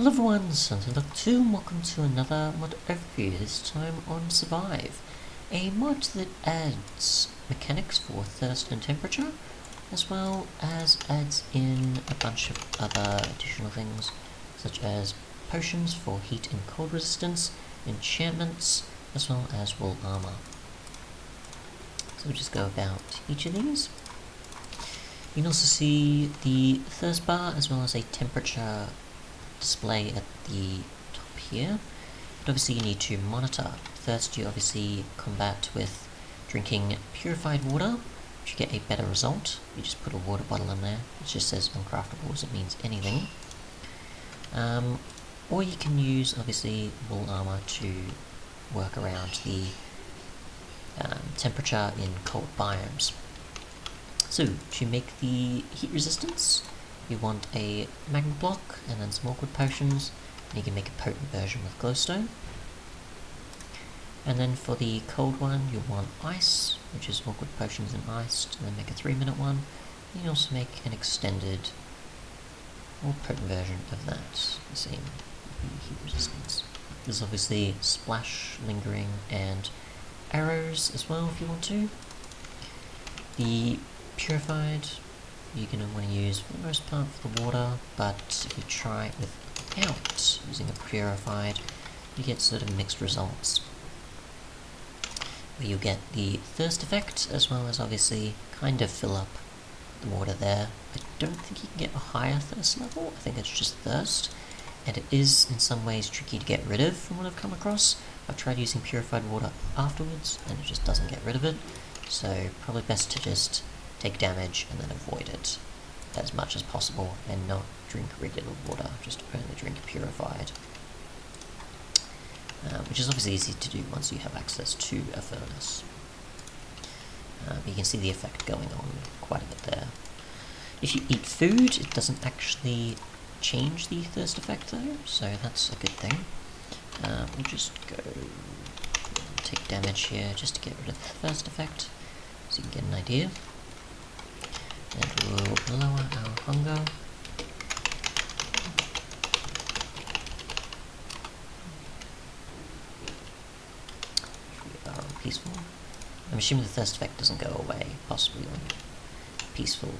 Hello everyone, Sunset2 and welcome to another mod overview, this time on Survive. A mod that adds mechanics for thirst and temperature, as well as adds in a bunch of other additional things, such as potions for heat and cold resistance, enchantments, as well as wool armour. So we'll just go about each of these. You can also see the thirst bar as well as a temperature display at the top here, but obviously you need to monitor. First you obviously combat with drinking purified water, which you get a better result. You just put a water bottle in there, it just says uncraftable as it means anything. Or you can use obviously wool armour to work around the temperature in cold biomes. So to make the heat resistance, you want a magma block and then some awkward potions, and you can make a potent version with glowstone. And then for the cold one, you'll want ice, which is awkward potions and ice, and then make a 3-minute one. You can also make an extended or potent version of that, the same heat resistance. There's obviously splash, lingering, and arrows as well if you want to. The purified you're going to want to use for the most part for the water, but if you try it without using a purified, you get sort of mixed results. Where you get the thirst effect, as well as obviously kind of fill up the water there. I don't think you can get a higher thirst level, I think it's just thirst, and it is in some ways tricky to get rid of from what I've come across. I've tried using purified water afterwards, and it just doesn't get rid of it, so probably best to just take damage and then avoid it as much as possible and not drink regular water, just only drink purified. Which is obviously easy to do once you have access to a furnace. But you can see the effect going on quite a bit there. If you eat food, it doesn't actually change the thirst effect though, so that's a good thing. We'll just go take damage here just to get rid of the thirst effect, so you can get an idea. And we'll lower our hunger. We are peaceful. I'm assuming the thirst effect doesn't go away, possibly on peaceful,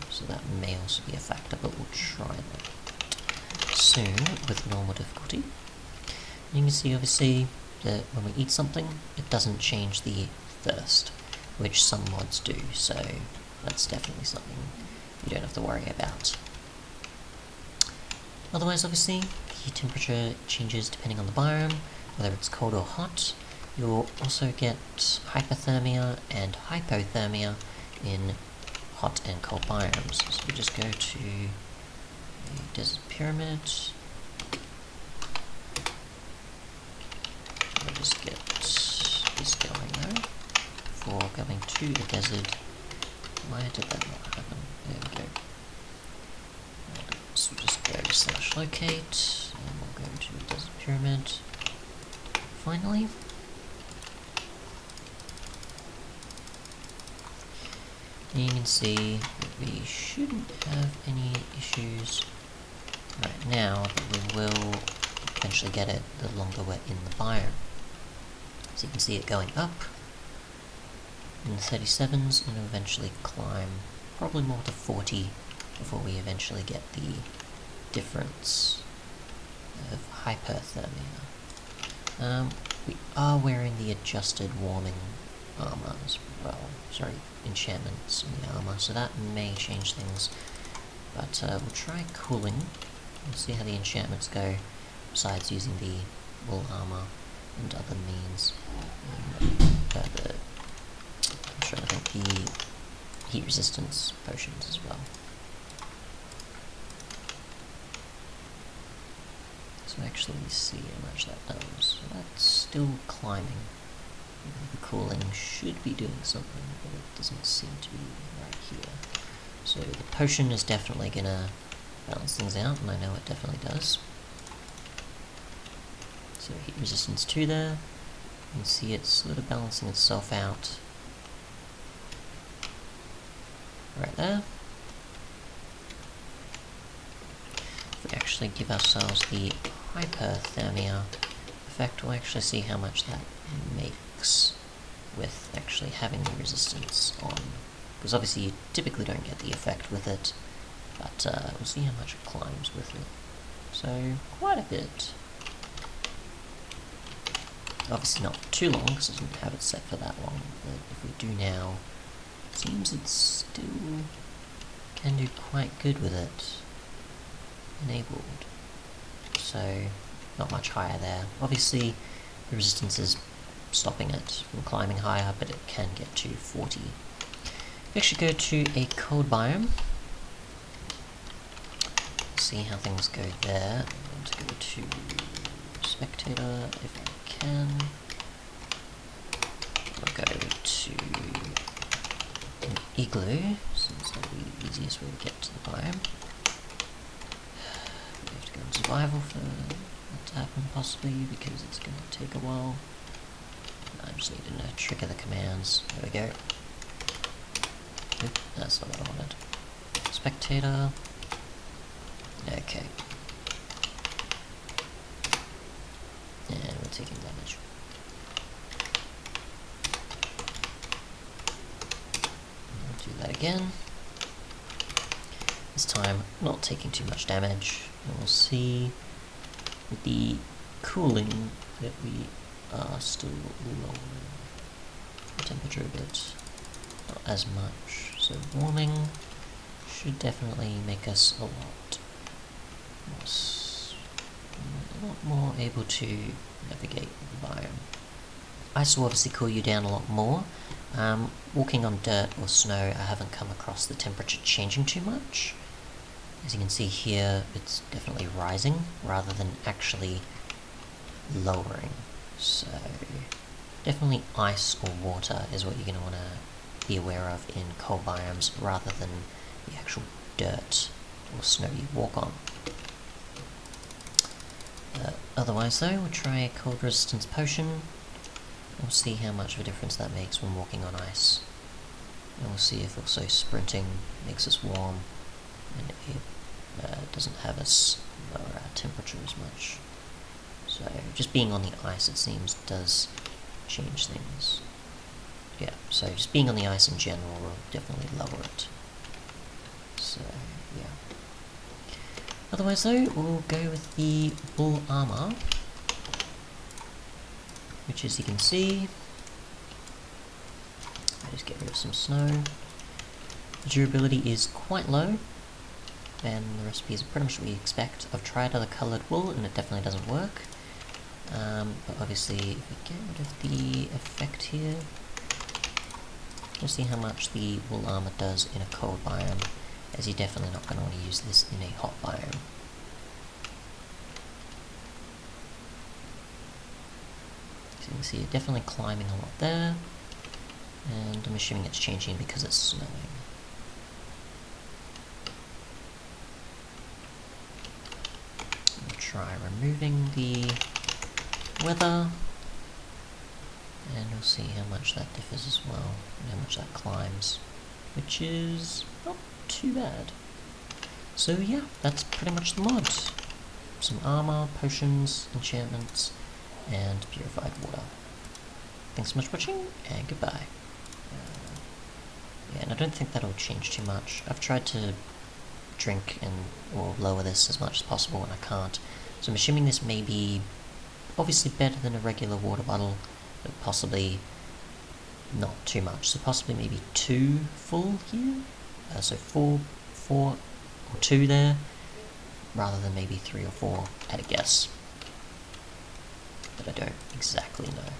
so that may also be a factor, but we'll try that soon with normal difficulty. You can see obviously that when we eat something, it doesn't change the thirst, which some mods do, so that's definitely something you don't have to worry about. Otherwise, obviously, the temperature changes depending on the biome, whether it's cold or hot. You'll also get hypothermia and hypothermia in hot and cold biomes. So we just go to a desert pyramid. We'll just get this going though, before going to the desert. Why did that not happen? There we go. So we'll just go to /locate, and we'll go to the desert pyramid. Finally. And you can see that we shouldn't have any issues right now, but we will eventually get it the longer we're in the biome. So you can see it going up in the 37s, and eventually climb probably more to 40 before we eventually get the difference of hyperthermia. We are wearing the adjusted warming armour as well, sorry, enchantments in the armour, so that may change things, but we'll try cooling. We'll see how the enchantments go, besides using the wool armour and other means. I think the heat resistance potions as well. So actually see how much that does. So that's still climbing. The cooling should be doing something, but it doesn't seem to be right here. So the potion is definitely gonna balance things out, and I know it definitely does. So heat resistance 2 there. You can see it's sort of balancing itself out. Right there. For actually give ourselves the hyperthermia effect, we'll actually see how much that makes with actually having the resistance on. Because obviously you typically don't get the effect with it, but we'll see how much it climbs with it. So, quite a bit. Obviously not too long, because I didn't have it set for that long, but if we do now, it seems it still can do quite good with it enabled. So, not much higher there. Obviously, the resistance is stopping it from climbing higher, but it can get to 40. We actually go to a cold biome. See how things go there. I'm going to go to spectator if I can. We'll go to an igloo, since that'll be the easiest way to get to the biome. We have to go in survival for that to happen, possibly, because it's going to take a while. I just need to trigger the commands. There we go. Oop, that's not what I wanted. Spectator. Okay. And we're taking damage. We'll do that again. This time, not taking too much damage. And we'll see with the cooling that we are still lowering the temperature a bit. Not as much. So warming should definitely make us a lot more able to navigate the biome. Ice will obviously cool you down a lot more. Walking on dirt or snow, I haven't come across the temperature changing too much. As you can see here, it's definitely rising rather than actually lowering. So definitely ice or water is what you're going to want to be aware of in cold biomes rather than the actual dirt or snow you walk on. Otherwise though, we'll try a cold resistance potion. We'll see how much of a difference that makes when walking on ice. And we'll see if also sprinting makes us warm and it doesn't have us lower our temperature as much. So just being on the ice, it seems, does change things. Yeah, so just being on the ice in general will definitely lower it. So, yeah. Otherwise though, we'll go with the bull armour, which as you can see, I just get rid of some snow. The durability is quite low, and the recipes are pretty much what we expect. I've tried other coloured wool and it definitely doesn't work. But obviously, if we get rid of the effect here, we'll see how much the wool armour does in a cold biome, as you're definitely not going to want to use this in a hot biome. So you can see you're definitely climbing a lot there, and I'm assuming it's changing because it's snowing. We'll try removing the weather, and we'll see how much that differs as well, and how much that climbs, which is not too bad. So yeah, that's pretty much the mod. Some armor, potions, enchantments, and purified water. Thanks so much for watching, and goodbye. Yeah, and I don't think that'll change too much. I've tried to drink or lower this as much as possible, and I can't. So I'm assuming this may be obviously better than a regular water bottle, but possibly not too much. So possibly maybe 2 full here. So 4 or 2 there, rather than maybe 3 or 4 at a guess. But I don't exactly know.